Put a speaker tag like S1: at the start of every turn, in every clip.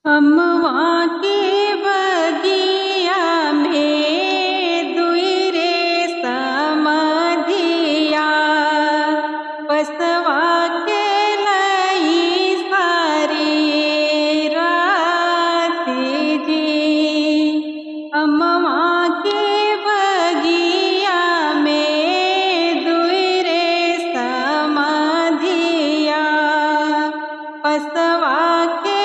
S1: अमवा के बगिया में दुई रे समधिया पसवा के लई सारी रात जी। अमवा के बगिया में दुई रे समधिया पसवा के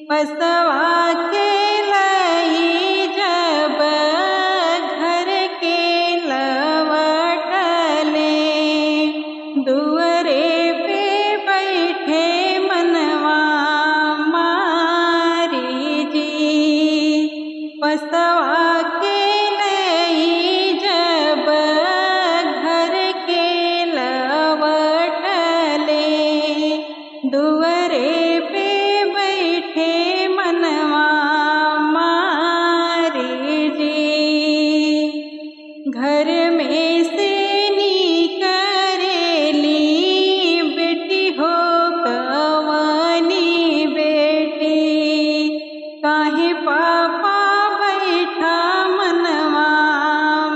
S1: पसवा के लई जब घर के लवटले दुअरे पे बैठे मनवा मारी जी। पसवा के लई जब घर के लवटले दुअरे पे बैठे मनवा मारी जी। घर में से निकरेली बेटी हो कवनी बेटी काहे पापा बैठा मनवा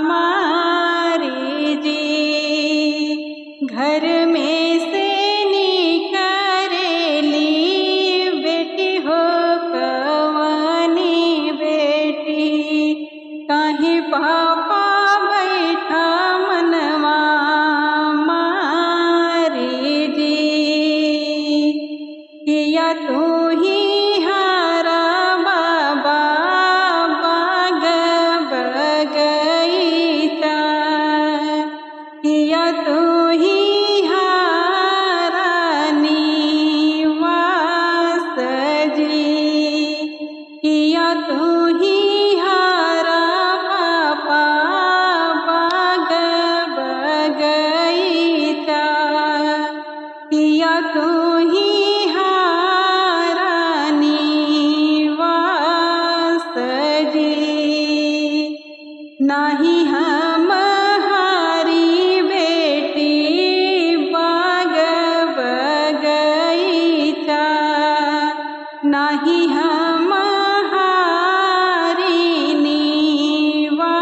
S1: मारी जी। घर में से काहे पापा बैठा मनवा मारी जी। किया तू ही हारा बाबा बाग बगीचा किया तू ही हारा निवास जी। किया तू ही किया तू ही हारा निवास जी। नाही हम हारी बेटी बाग बगीचा नाही हम हारी निवास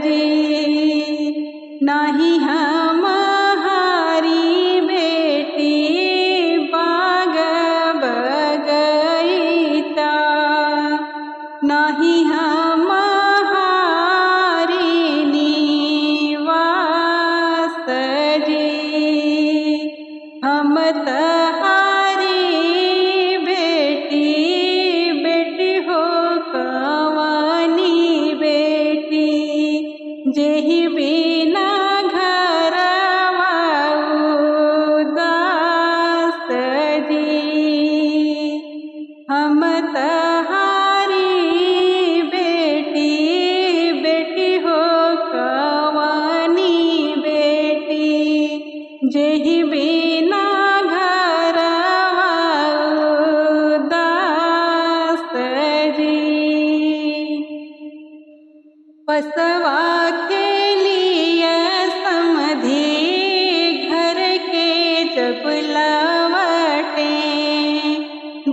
S1: जी। नाही हम नाही हम हारी निवास जी। हम तहारी बेटी बेटी हो कवनी बेटी जेहि बिना घरवा उदास जी। हम जेहि बिना घरवा उदास जी। पसवा के लिए समधी घर के जब लवटे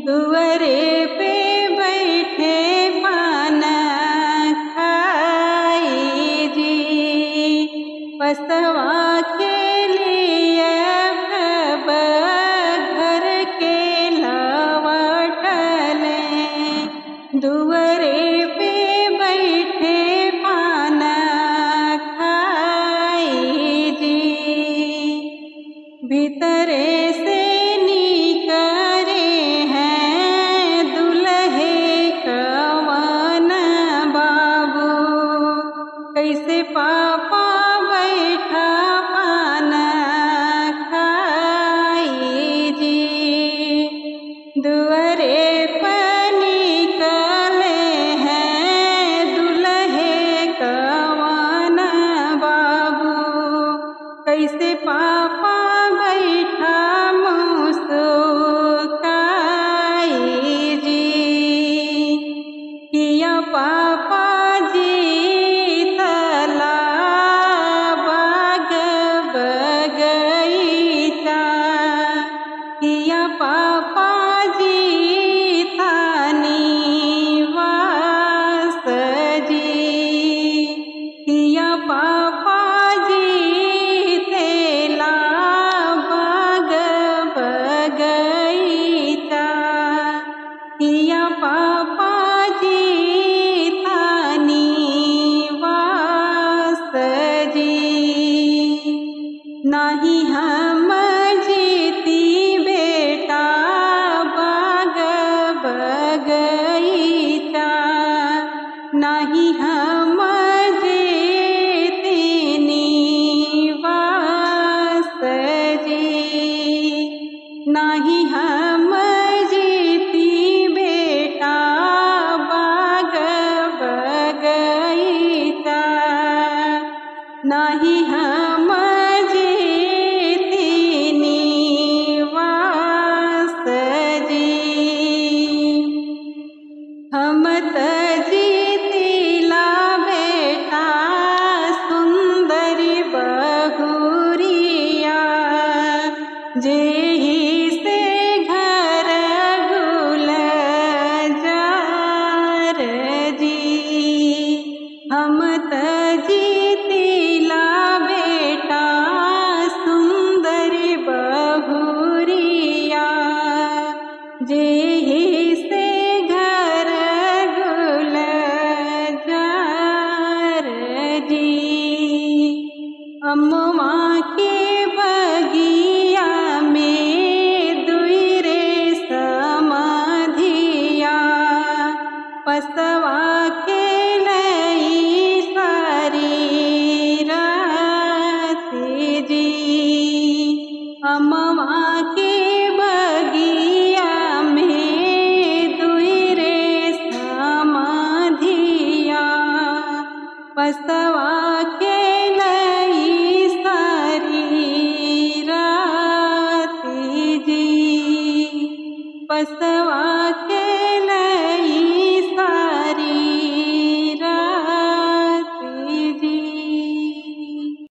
S1: दुअरे पे बैठे पान खाई जी। पसवा के दुअरे पे बैठे पान खाई जी। भीतरे से निकरे हैं दुल्हे कवन बाबू कैसे पापा बैठा पान हम जीतिला बेटा सुंदरी बहुरिया जेहि से घर गुलजार जी। हम जीतिला बेटा सुंदरी बहुरिया जेहि से घर गुलजार जी। अम्मा के बगिया में दुई रे समाधिया पसवा के लई सारी रात जी। अम्मा के बगिया में दुई रे समाधिया पसवा के लई सारी रात जी। पसवा के